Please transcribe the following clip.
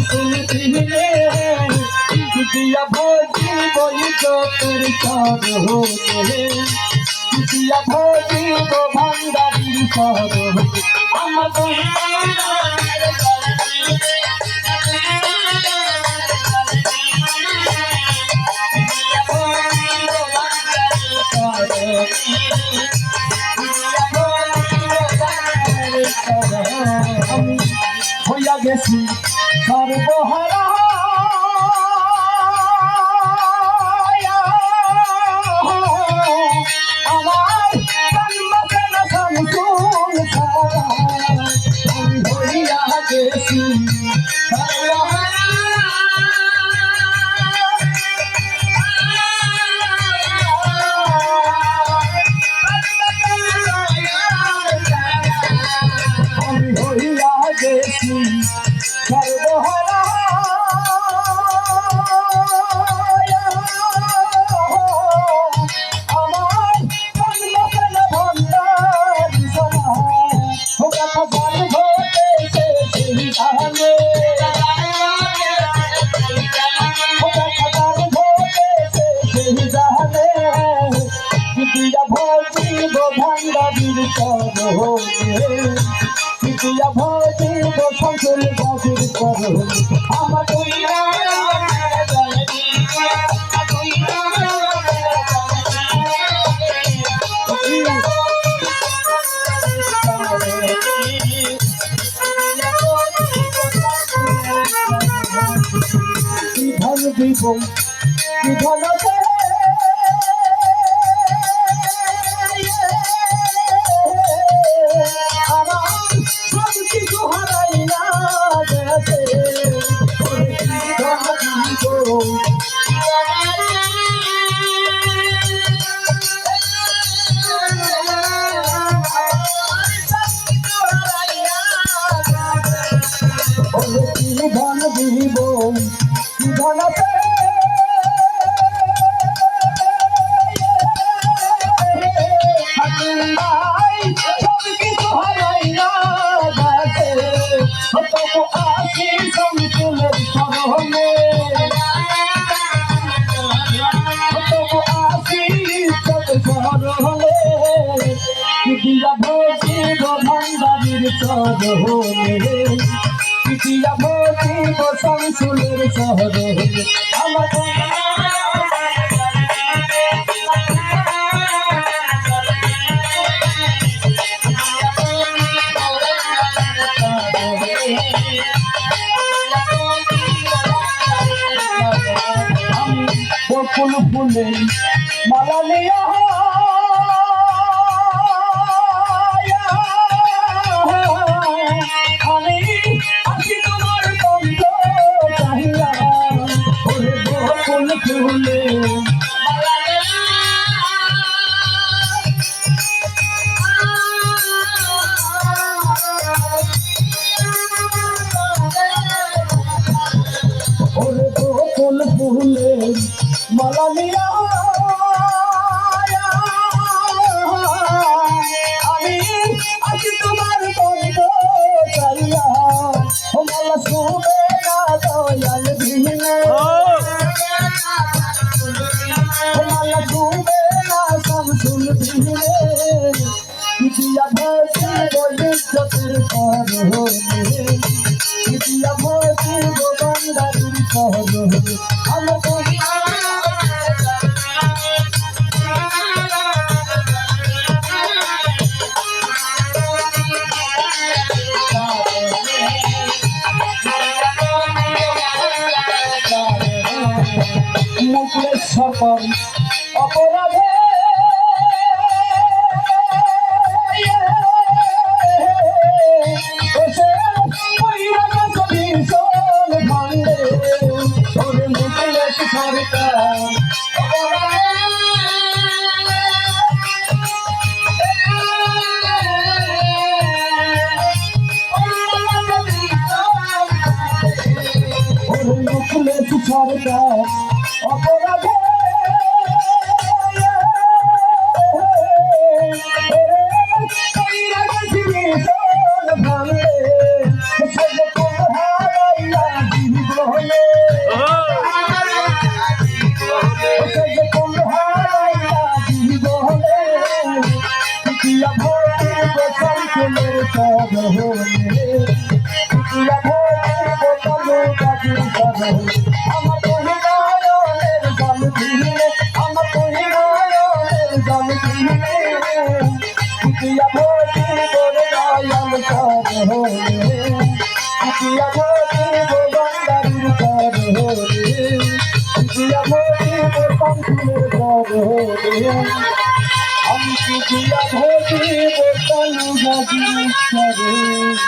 শুনতিলে দিয়া ভজি বই তোর সব হতে দিয়া ভজি গো ভান্ডারি সব আমার হইয়া গেছি সর্বহারা আমার হইয়া গেছি সর্বহারা আমার সর্বসন ভণ্ডার সোনা ও কথা বল ঘটেছে সেই গানে ও কথা বল ঘটেছে সেই গানে দিয়া ভজি গো ভান্ডারির সব হতে দিয়া ভজি গো সংসুল বাজির করো আমার ধন দিব ধন ধন দিব ধন তবু আসি সমতুলের সরণে তবু আসি সরণে দিয়া ভজি গো ভান্ডারির চরণে দিয়া ভজি গো সংসুলের শহরে আমার বকুল ফুলে মালা নিয়া আমি আছি তোমার কণ্ঠ চাহিয়া ওরে বকুল ফুলে ওরে বকুল ফুলে মালা নিয়া আমি আছি তোমার কণ্ঠ চাইয়া মালা শুনে না দয়াল দিনে মালা শুনে না শামসুল দিনে দিয়া ভজি বৈদ্যতের করহনে দিয়া ভজি গোবন্দারির করহনে আমার মুখলে সকল অপরাধে সরকার অপরাধে ভাঙে নয়নের সব হলে দিয়া ভোজি বোতল গাজির সব হলে আমার তুই নয়নের জল দিলে আমার তুই নয়নের জল দিলে দিয়া ভোজি তোর নয়ন সব হলে দিয়া ভোজি গোবন্দারির সব হলে দিয়া ভোজি বোতলের সব হলে আমি দিয়া ভোজি বোতল গাজির সব হলে